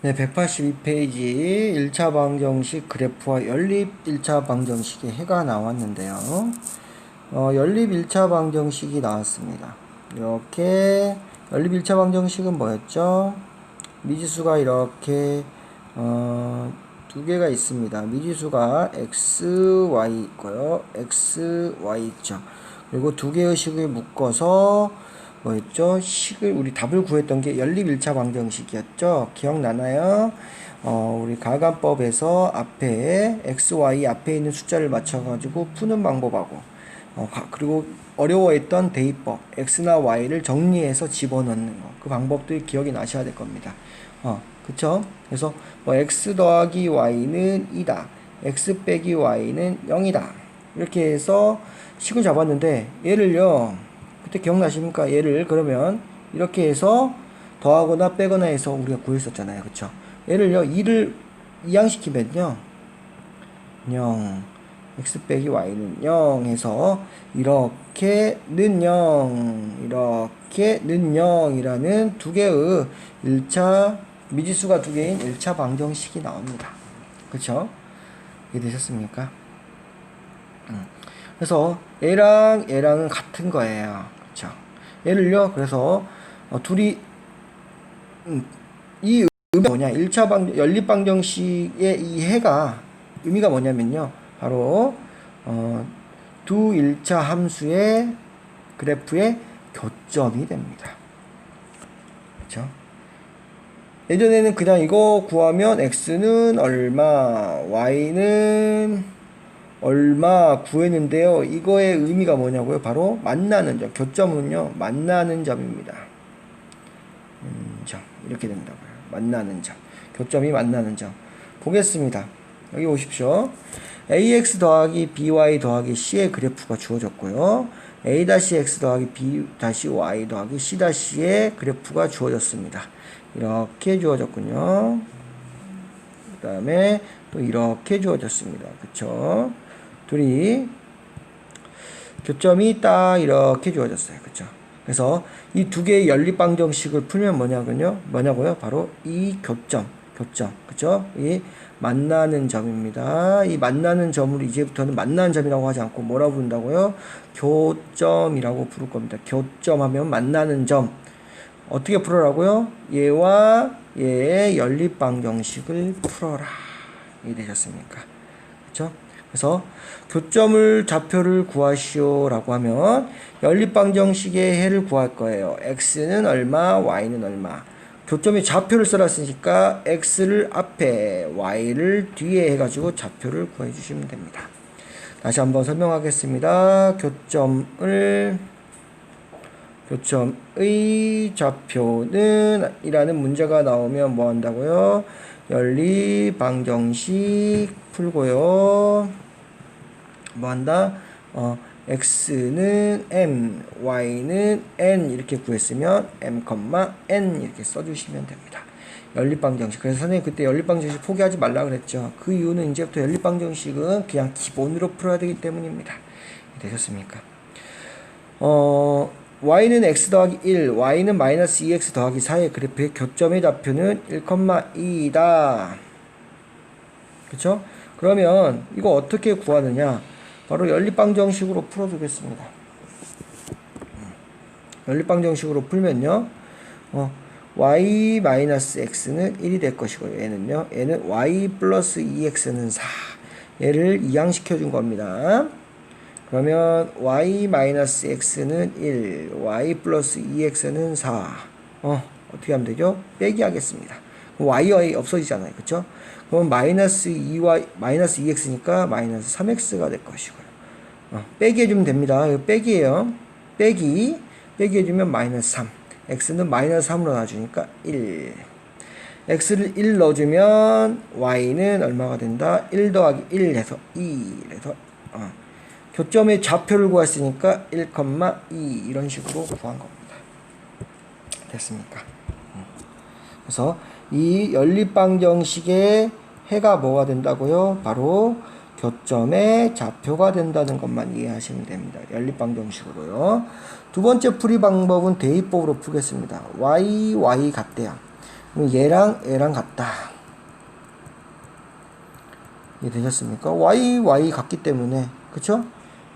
네, 182페이지 1차 방정식 그래프와 연립 1차 방정식의 해가 나왔는데요. 연립 1차 방정식이 나왔습니다. 이렇게 연립 1차 방정식은 뭐였죠? 미지수가 이렇게 두 개가 있습니다. 미지수가 x, y 있고요. x, y 있죠. 그리고 두 개의 식을 묶어서 뭐였죠? 우리 답을 구했던 게 연립 1차 방정식이었죠. 기억나나요? 우리 가간법에서 앞에 x, y 앞에 있는 숫자를 맞춰가지고 푸는 방법하고 그리고 어려워했던 대입법 x나 y를 정리해서 집어넣는 거, 그 방법들이 기억이 나셔야 될 겁니다. 그쵸? 그래서 뭐 x 더하기 y는 2다, x 빼기 y는 0이다, 이렇게 해서 식을 잡았는데, 얘를요, 그때 기억나십니까? 얘를 그러면 이렇게 해서 더하거나 빼거나 해서 우리가 구했었잖아요. 그쵸? 얘를요, 2를 이항시키면요 0, x 빼기 y는 0 해서 이렇게는 0, 이렇게는 0이라는 두 개의 1차 미지수가 두 개인 1차 방정식이 나옵니다. 그쵸? 이해되셨습니까? 그래서 얘랑 얘랑은 같은 거예요. 그쵸? 얘를요, 그래서 둘이 이 의미가 뭐냐? 1차 연립 방정식의 이 해가 의미가 뭐냐면요, 바로 두 1차 함수의 그래프의 교점이 됩니다. 그쵸? 예전에는 그냥 이거 구하면 x는 얼마, y는 얼마 구했는데요. 이거의 의미가 뭐냐고요? 바로 만나는 점. 교점은요, 만나는 점입니다. 점. 이렇게 된다고요. 만나는 점. 교점이 만나는 점. 보겠습니다. 여기 오십시오. ax 더하기 by 더하기 c의 그래프가 주어졌고요. a-x 더하기 b-y 더하기 c-의 그래프가 주어졌습니다. 이렇게 주어졌군요. 그 다음에 또 이렇게 주어졌습니다. 그쵸? 둘이 교점이 딱 이렇게 주어졌어요. 그쵸? 그래서 이 두 개의 연립 방정식을 풀면 뭐냐고요? 바로 이 교점. 그쵸? 이 만나는 점입니다. 이 만나는 점을 이제부터는 만나는 점이라고 하지 않고 뭐라고 부른다고요? 교점이라고 부를 겁니다. 교점하면 만나는 점. 어떻게 풀어라고요? 얘와 얘의 연립 방정식을 풀어라. 이해되셨습니까? 그쵸? 그래서 교점을 좌표를 구하시오 라고 하면 연립 방정식의 해를 구할 거예요. x는 얼마, y는 얼마. 교점이 좌표를 써놨으니까 x를 앞에, y를 뒤에 해가지고 좌표를 구해 주시면 됩니다. 다시 한번 설명하겠습니다. 교점의 좌표는 이라는 문제가 나오면 뭐 한다고요? 연립 방정식 풀고요. 뭐 한다? x는 m, y는 n 이렇게 구했으면 m, n 이렇게 써주시면 됩니다. 연립방정식. 그래서 선생님 그때 연립방정식 포기하지 말라 그랬죠. 그 이유는 이제부터 연립방정식은 그냥 기본으로 풀어야 되기 때문입니다. 되셨습니까? y는 x 더하기 1, y는 마이너스 2x 더하기 4의 그래프의 교점의 좌표는 1,2이다. 그쵸? 그러면 이거 어떻게 구하느냐? 바로 연립방정식으로 풀어주겠습니다. 연립방정식으로 풀면요, y-x는 1이 될 것이고요. 얘는 y 플러스 2x는 4. 얘를 이항시켜 준 겁니다. 그러면 y-x는 1, y 플러스 2x는 4. 어떻게 하면 되죠? 빼기 하겠습니다. y 없어지잖아요. 그쵸? 그럼 마이너스 2x니까 마이너스 3x가 될 것이고요. 빼기 해주면 됩니다. 이거 빼기예요. 빼기 해주면 마이너스 3. x는 마이너스 3으로 놔주니까 1. x를 1 넣어주면 y는 얼마가 된다? 1 더하기 1 해서 2 해서 교점의 좌표를 구했으니까 1,2 이런 식으로 구한 겁니다. 됐습니까? 그래서 이 연립방정식의 해가 뭐가 된다고요? 바로 교점의 좌표가 된다는 것만 이해하시면 됩니다. 연립방정식으로요. 두 번째 풀이 방법은 대입법으로 풀겠습니다. y 같대요. 그럼 얘랑 같다. 이해되셨습니까? y 같기 때문에, 그쵸?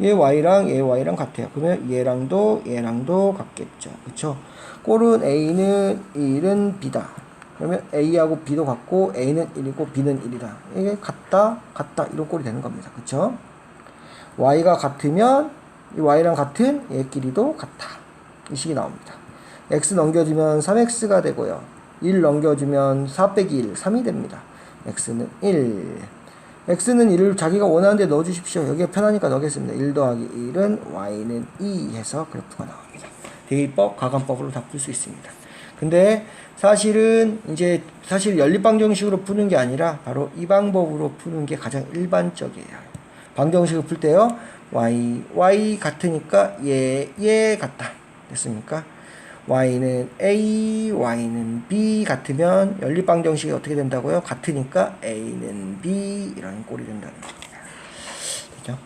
얘 y랑 같아요. 그러면 얘랑도 같겠죠. 그쵸? 꼴은 a는 1은 b다. 그러면 a하고 b도 같고 a는 1이고 b는 1이다. 이게 같다 이런 꼴이 되는 겁니다. 그쵸? y가 같으면 이 y랑 같은 얘끼리도 같다. 이 식이 나옵니다. x 넘겨주면 3x가 되고요. 1 넘겨주면 4 빼기 1, 3이 됩니다. x는 1. x는 1을 자기가 원하는 데 넣어주십시오. 여기에 편하니까 넣겠습니다. 1 더하기 1은 y는 2 해서 그래프가 나옵니다. 대입법, 가감법으로 다 풀 수 있습니다. 근데 사실 연립방정식으로 푸는 게 아니라 바로 이 방법으로 푸는 게 가장 일반적이에요. 방정식을 풀 때요. y 같으니까 얘 같다. 됐습니까? y는 a, y는 b 같으면 연립방정식이 어떻게 된다고요? 같으니까 a는 b 이런 꼴이 된다는 겁니다. 됐죠?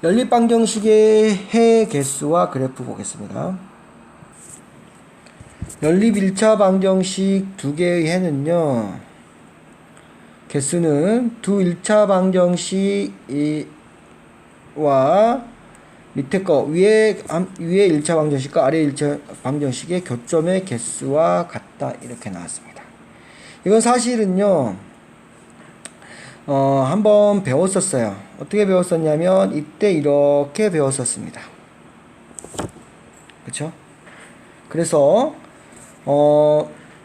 연립방정식의 해 개수와 그래프 보겠습니다. 연립 1차 방정식 두 개의 해는요. 개수는 두 1차 방정식과 밑에 거 위에 1차 방정식과 아래 1차 방정식의 교점의 개수와 같다 이렇게 나왔습니다. 이건 사실은요 한번 배웠었어요. 어떻게 배웠었냐면 이때 이렇게 배웠었습니다. 그쵸? 그래서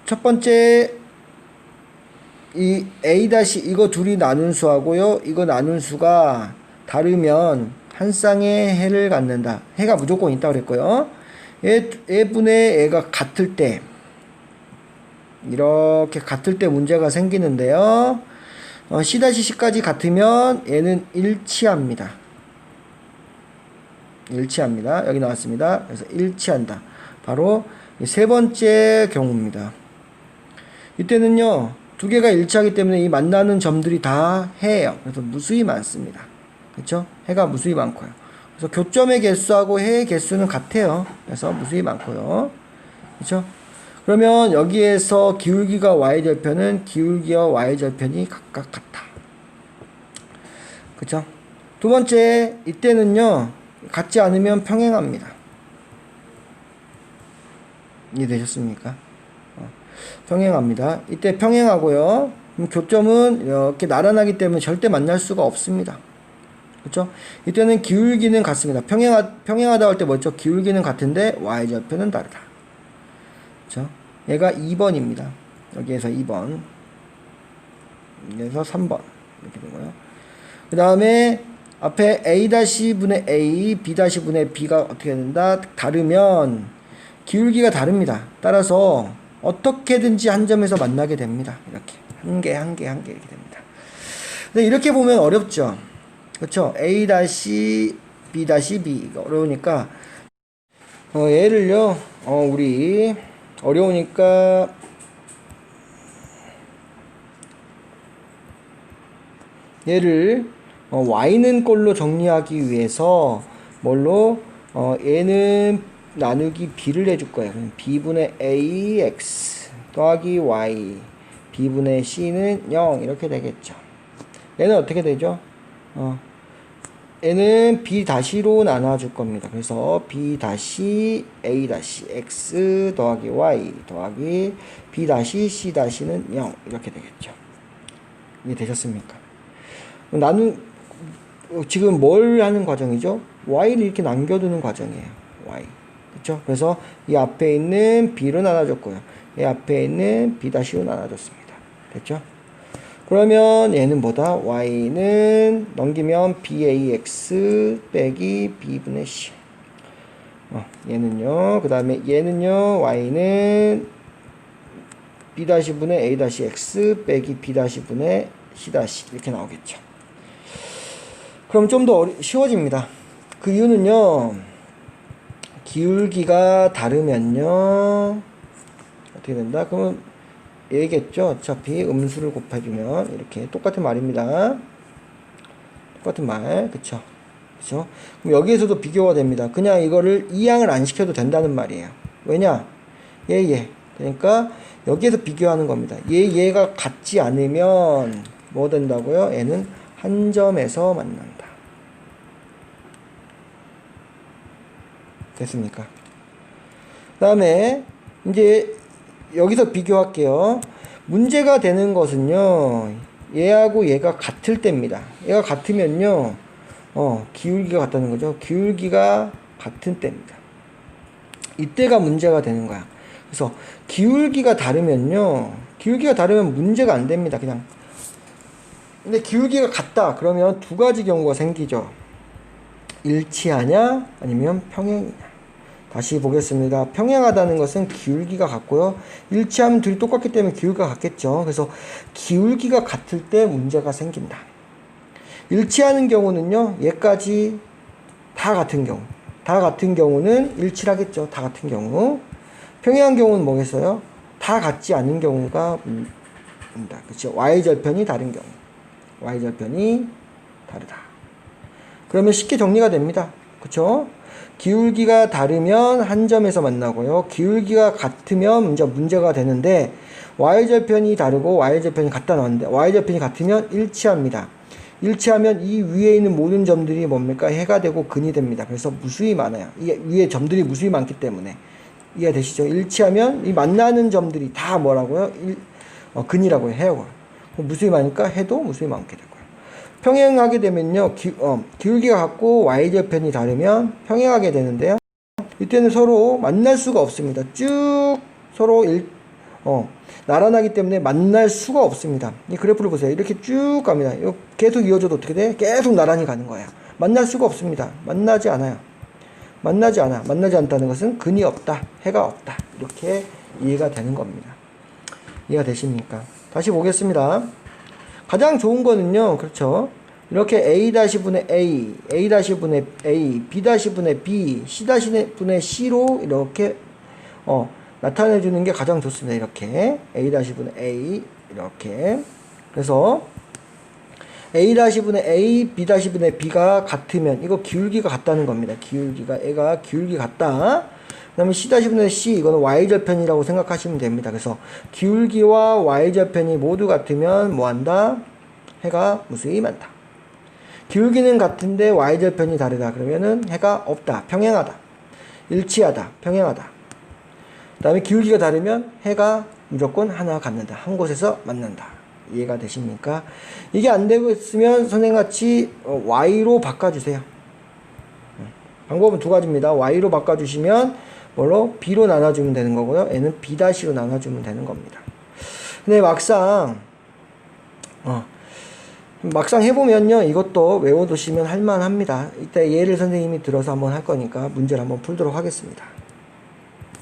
첫 번째 이 a- 이거 둘이 나눈 수하고요 이거 나눈 수가 다르면 한 쌍의 해를 갖는다. 해가 무조건 있다고 그랬고요. 얘분의 애가 같을 때 이렇게 같을 때 문제가 생기는데요. C-C까지 같으면 얘는 일치합니다. 여기 나왔습니다. 그래서 일치한다. 바로 세 번째 경우입니다. 이때는요. 두 개가 일치하기 때문에 이 만나는 점들이 다 해예요. 그래서 무수히 많습니다. 그렇죠? 해가 무수히 많고요. 그래서 교점의 개수하고 해의 개수는 같아요. 그래서 무수히 많고요. 그렇죠? 그러면 여기에서 기울기가 y절편은 기울기와 y절편이 각각 같다. 그렇죠? 두 번째, 이때는요. 같지 않으면 평행합니다. 이해되셨습니까? 평행합니다. 이때 평행하고요. 교점은 이렇게 나란하기 때문에 절대 만날 수가 없습니다. 그렇죠? 이때는 기울기는 같습니다. 평행하다 할 때 뭐죠? 기울기는 같은데 y절편은 다르다. 그렇죠? 얘가 2번입니다. 여기에서 2번. 여기서 3번. 이렇게 되고요. 그 다음에 앞에 a-분의 a, b-분의 b가 어떻게 된다? 다르면 기울기가 다릅니다. 따라서 어떻게든지 한 점에서 만나게 됩니다. 이렇게 한 개 이렇게 됩니다. 근데 이렇게 보면 어렵죠. 그렇죠? A-, B-B 이거 어려우니까 얘를요. 우리 어려우니까 얘를 y는 꼴로 정리하기 위해서 뭘로 얘는 나누기 b를 해줄 거예요. 그럼 b분의 ax 더하기 y b분의 c는 0 이렇게 되겠죠. 얘는 어떻게 되죠? 얘는 b-로 나눠줄 겁니다. 그래서 b-a-x 더하기 y 더하기 b-c-는 0 이렇게 되겠죠. 이해 되셨습니까? 지금 뭘 하는 과정이죠? y를 이렇게 남겨두는 과정이에요. y. 그쵸? 그래서 이 앞에 있는 b로 나눠줬고요. 이 앞에 있는 b-로 나눠줬습니다. 됐죠? 그러면 얘는 뭐다? y는 넘기면 bax 빼기 b분의 c. 얘는요. 그 다음에 얘는요. y는 b-분의 a-x 빼기 b-분의 c- 이렇게 나오겠죠. 그럼 좀 더 쉬워집니다. 그 이유는요. 기울기가 다르면요. 어떻게 된다? 그러면 얘겠죠. 어차피 음수를 곱해주면 이렇게 똑같은 말입니다. 똑같은 말. 그쵸? 그쵸? 그럼 여기에서도 비교가 됩니다. 그냥 이거를 이항을 안 시켜도 된다는 말이에요. 왜냐? 얘. 그러니까 여기에서 비교하는 겁니다. 얘가 같지 않으면 뭐 된다고요? 얘는 한 점에서 만난다. 됐습니까? 그 다음에 이제 여기서 비교할게요. 문제가 되는 것은요, 얘하고 얘가 같을 때입니다. 얘가 같으면요, 기울기가 같다는 거죠. 기울기가 같은 때입니다. 이때가 문제가 되는 거야. 그래서 기울기가 다르면 문제가 안 됩니다. 그냥. 근데 기울기가 같다. 그러면 두 가지 경우가 생기죠. 일치하냐, 아니면 평행이냐. 다시 보겠습니다. 평행하다는 것은 기울기가 같고요. 일치하면 둘이 똑같기 때문에 기울기가 같겠죠. 그래서 기울기가 같을 때 문제가 생긴다. 일치하는 경우는요, 얘까지 다 같은 경우. 다 같은 경우는 일치하겠죠. 다 같은 경우. 평행한 경우는 뭐겠어요? 다 같지 않은 경우가 옵니다. 그렇죠? y절편이 다른 경우. y절편이 다르다. 그러면 쉽게 정리가 됩니다. 그렇죠? 기울기가 다르면 한 점에서 만나고요. 기울기가 같으면 문제가 되는데 y절편이 다르고 y절편이 같다 나왔는데 y절편이 같으면 일치합니다. 일치하면 이 위에 있는 모든 점들이 뭡니까? 해가 되고 근이 됩니다. 그래서 무수히 많아요. 이 위에 점들이 무수히 많기 때문에 이해되시죠? 일치하면 이 만나는 점들이 다 뭐라고요? 근이라고 해요. 무수히 많으니까 해도 무수히 많게 되고요. 평행하게 되면요, 기울기가 같고 y절편이 다르면 평행하게 되는데요. 이때는 서로 만날 수가 없습니다. 쭉 서로 나란하기 때문에 만날 수가 없습니다. 이 그래프를 보세요. 이렇게 쭉 갑니다. 계속 이어져도 어떻게 돼? 계속 나란히 가는 거야. 만날 수가 없습니다. 만나지 않아요. 만나지 않아. 만나지 않다는 것은 근이 없다. 해가 없다. 이렇게 이해가 되는 겁니다. 이해가 되십니까? 다시 보겠습니다. 가장 좋은 거는요, 그렇죠. 이렇게 A-분의 A, A-분의 A, B-분의 B, C-분의 C로 이렇게, 나타내주는 게 가장 좋습니다. 이렇게. A-분의 A, 이렇게. 그래서, A-분의 A, B-분의 B가 같으면, 이거 기울기가 같다는 겁니다. 얘가 기울기 같다. 그 다음에 C-분의 C, 이거는 Y절편이라고 생각하시면 됩니다. 그래서 기울기와 Y절편이 모두 같으면 뭐 한다? 해가 무수히 많다. 기울기는 같은데 Y절편이 다르다. 그러면은 해가 없다. 평행하다. 일치하다. 평행하다. 그 다음에 기울기가 다르면 해가 무조건 하나 갖는다. 한 곳에서 만난다. 이해가 되십니까? 이게 안 되고 있으면 선생같이 Y로 바꿔주세요. 방법은 두 가지입니다. Y로 바꿔주시면 뭘로? B로 나눠주면 되는 거고요. N은 B-로 나눠주면 되는 겁니다. 근데 막상 해보면요, 이것도 외워두시면 할만합니다. 이때 예를 선생님이 들어서 한번 할 거니까 문제를 한번 풀도록 하겠습니다.